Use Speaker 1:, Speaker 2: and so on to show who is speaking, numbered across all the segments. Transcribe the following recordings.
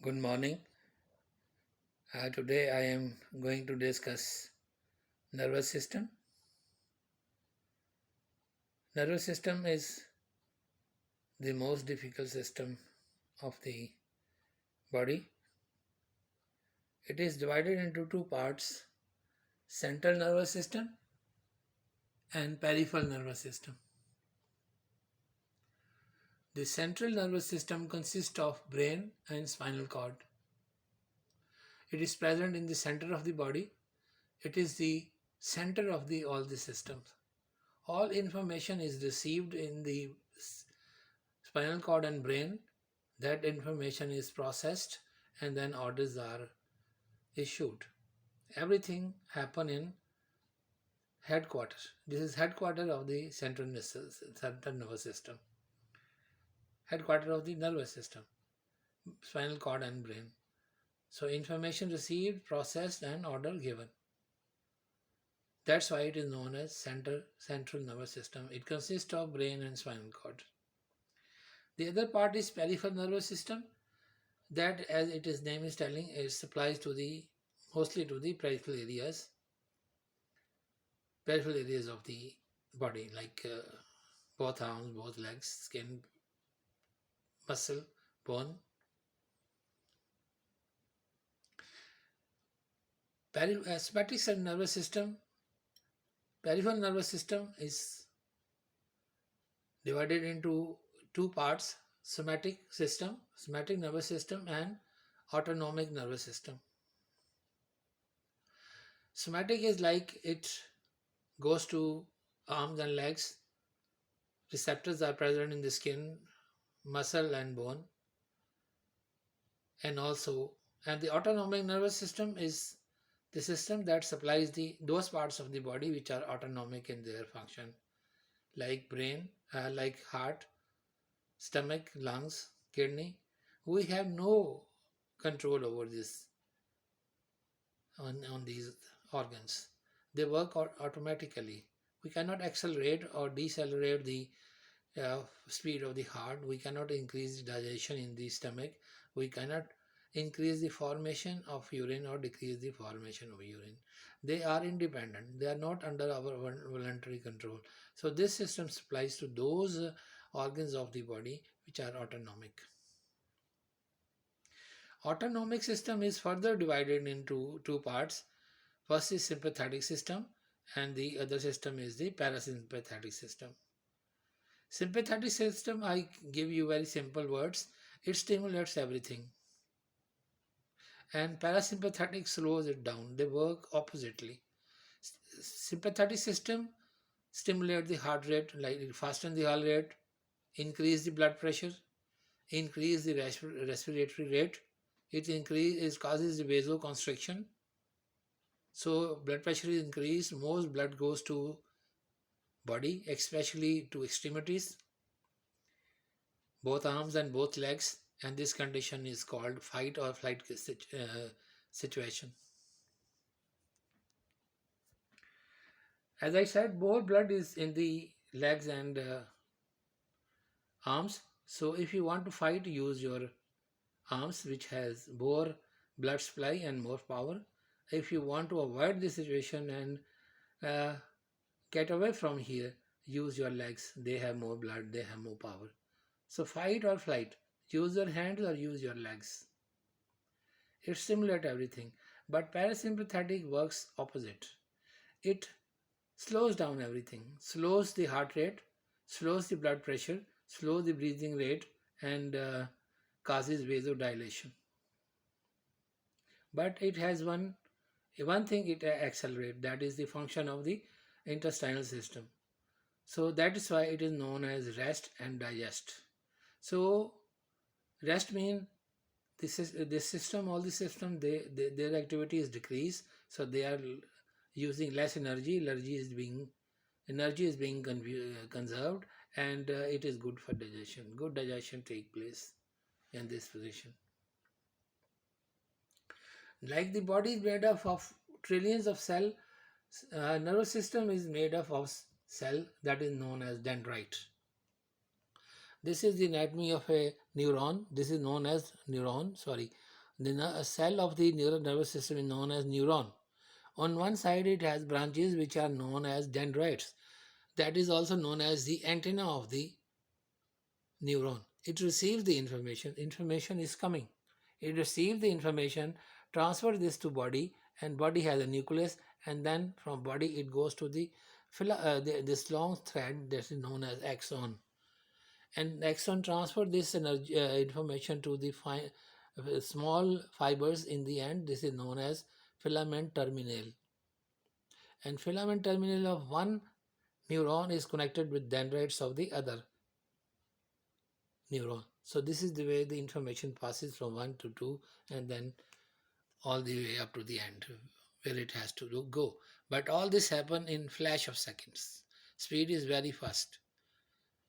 Speaker 1: Good morning. Today I am going to discuss nervous system. Nervous system is the most difficult system of the body. It is divided into two parts: central nervous system and peripheral nervous system. The central nervous system consists of brain and spinal cord. It is present in the center of the body. It is the center of all the systems. All information is received in the spinal cord and brain. That information is processed and then orders are issued. Everything happen in headquarters. This is headquarters of the central nervous system, headquarters of the nervous system, spinal cord and brain. So information received, processed, and order given. That's why it is known as central nervous system. It consists of brain and spinal cord. The other part is peripheral nervous system. That, as its name is telling, it supplies to the mostly to the peripheral areas of the body, like both arms, both legs, skin, muscle, bone. Sympathetic nervous system, peripheral nervous system is divided into two parts: somatic nervous system, and autonomic nervous system. Somatic is like it goes to arms and legs. Receptors are present in the skin, muscle, and bone. And the autonomic nervous system is the system that supplies those parts of the body which are autonomic in their function, like brain, like heart, stomach, lungs, kidney. We have no control over this on these organs. They work automatically. We cannot accelerate or decelerate the speed of the heart. We cannot increase the digestion in the stomach. We cannot increase the formation of urine or decrease the formation of urine. They are independent. They are not under our voluntary control. So this system supplies to those organs of the body which are autonomic. Autonomic system is further divided into two parts. First is sympathetic system, and the other system is the parasympathetic system. Sympathetic system, I give you very simple words. It stimulates everything. And parasympathetic slows it down. They work oppositely. Sympathetic system stimulate the heart rate, like fasten the heart rate, increase the blood pressure, increase the respiratory rate. It causes the vasoconstriction. So blood pressure is increased. Most blood goes to body, especially to extremities, both arms and both legs, and this condition is called fight or flight situation. As I said, more blood is in the legs and arms. So if you want to fight, use your arms, which has more blood supply and more power. If you want to avoid this situation and get away from here, use your legs. They have more blood, they have more power. So fight or flight, use your hands or use your legs. It stimulates everything. But parasympathetic works opposite. It slows down everything, slows the heart rate, slows the blood pressure, slows the breathing rate, and causes vasodilation. But it has one thing it accelerates, that is the function of the intestinal system. So that is why it is known as rest and digest. So rest means this system, all the system, their activity is decreased, so they are using less energy. Energy is being conserved, and it is good for digestion. Good digestion take place in this position. Like the body is made up of trillions of cells, nervous system is made up of cell that is known as dendrite. This is the anatomy of a neuron. This is known as neuron. A cell of the neural nervous system is known as neuron. On one side, it has branches which are known as dendrites. That is also known as the antenna of the neuron. It receives the information. Information is coming. It receives the information, transfers this to body, and body has a nucleus, and then from body it goes to this long thread that is known as axon. And axon transfer this energy, information to the small fibers in the end. This is known as filament terminal. And filament terminal of one neuron is connected with dendrites of the other neuron. So this is the way the information passes from 1 to 2 and then all the way up to the end where it has to go. But all this happen in flash of seconds. Speed is very fast.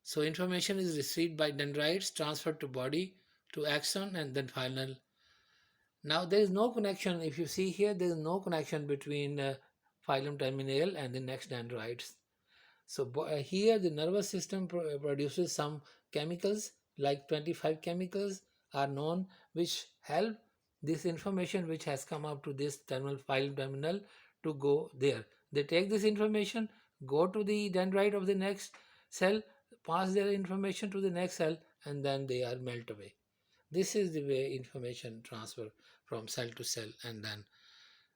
Speaker 1: So information is received by dendrites, transferred to body, to axon, and then final. Now there is no connection. If you see here, there is no connection between phylum terminal and the next dendrites. So here the nervous system produces some chemicals, like 25 chemicals are known, which help this information which has come up to this phylum terminal to go there. They take this information, go to the dendrite of the next cell, pass their information to the next cell, and then they are melt away. This is the way information transfer from cell to cell and then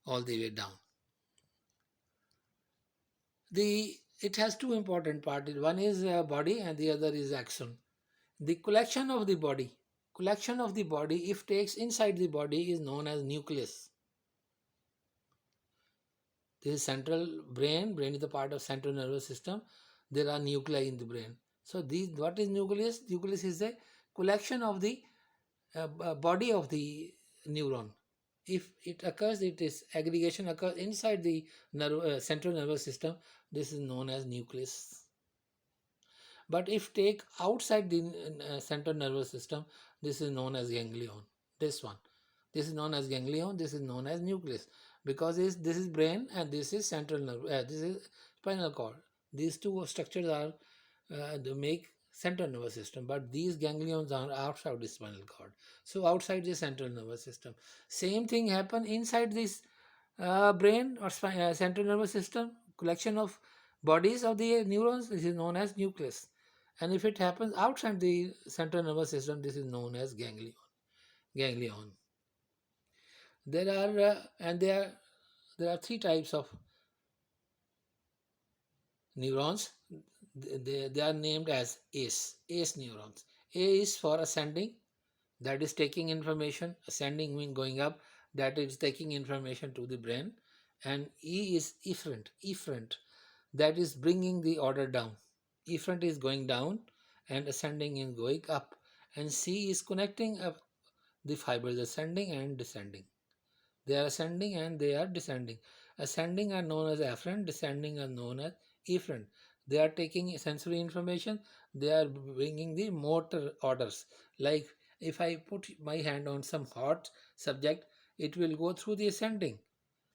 Speaker 1: all the way down. It has two important parts. One is body and the other is axon. The collection of the body, if takes inside the body, is known as nucleus. This is central brain. Brain is the part of central nervous system. There are nuclei in the brain. So what is nucleus? Nucleus is the collection of the body of the neuron. If it occurs, it is aggregation occurs inside the central nervous system. This is known as nucleus. But if take outside the central nervous system, this is known as ganglion. This is known as ganglion. This is known as nucleus, because this is brain and this is central nerve. This is spinal cord. These two structures are they make central nervous system, but these ganglions are outside the spinal cord. So outside the central nervous system, same thing happen inside this brain or central nervous system. Collection of bodies of the neurons. This is known as nucleus. And if it happens outside the central nervous system, this is known as ganglion. Ganglion. There are three types of neurons. They are named as ACE neurons. A is for ascending, that is taking information. Ascending means going up, that is taking information to the brain. And E is efferent, that is bringing the order down. Efferent is going down and ascending is going up. And C is connecting up the fibers, ascending and descending. They are ascending and they are descending. Ascending are known as afferent, descending are known as efferent. They are taking sensory information, they are bringing the motor orders. Like if I put my hand on some hot subject, it will go through the ascending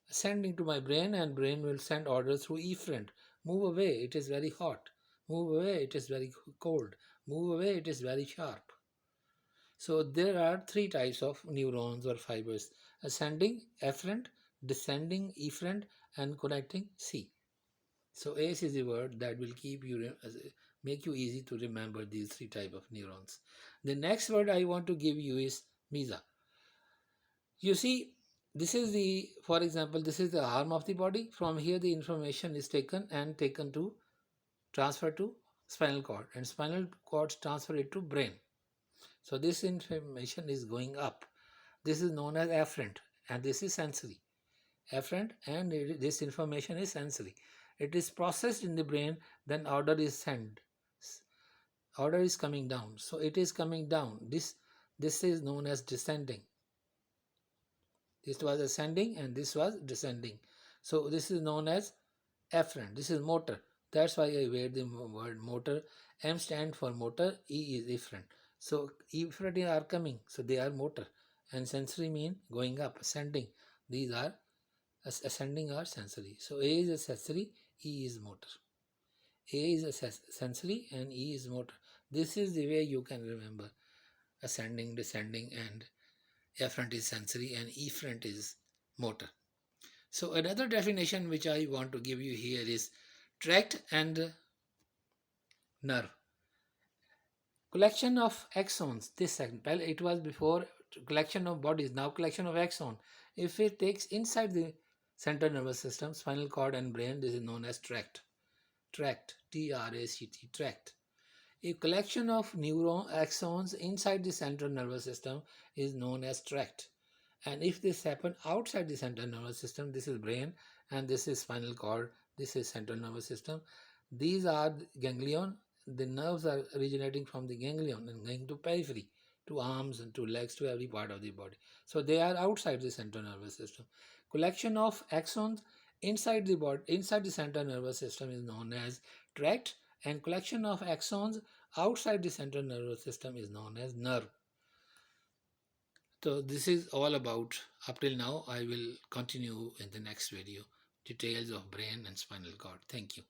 Speaker 1: to my brain, and brain will send orders through efferent. Move away, it is very hot. Move away, it is very cold. Move away, it is very sharp. So there are three types of neurons or fibers: ascending, efferent, descending, efferent, and connecting C. So ACE is a word that will make you easy to remember these three type of neurons. The next word I want to give you is mesa. You see, for example, this is the arm of the body. From here the information is taken to transfer to spinal cord, and spinal cords transfer it to brain. So this information is going up. This is known as afferent, and this is sensory. Afferent, and this information is sensory. It is processed in the brain, then order is sent. Order is coming down. So it is coming down. This is known as descending. This was ascending and this was descending. So this is known as efferent. This is motor. That's why I wear the word motor. M stands for motor, E is efferent. So efferent are coming, so they are motor. And sensory mean going up, ascending. These are ascending or sensory. So A is a sensory, E is motor. A is a sensory and E is motor. This is the way you can remember ascending, descending, and Efferent is sensory, and efferent is motor. So another definition which I want to give you here is tract and nerve. Collection of axons. This segment, well, it was before collection of bodies, now collection of axon. If it takes inside the central nervous system, spinal cord and brain, this is known as tract. Tract, T-R-A-C-T, tract. A collection of neuron axons inside the central nervous system is known as tract. And if this happen outside the central nervous system, this is brain and this is spinal cord, this is central nervous system. These are ganglion. The nerves are originating from the ganglion and going to periphery, to arms and to legs, to every part of the body. So they are outside the central nervous system. Collection of axons inside the body, inside the central nervous system is known as tract, and collection of axons outside the central nervous system is known as nerve. So this is all about up till now. I will continue in the next video details of brain and spinal cord. Thank you.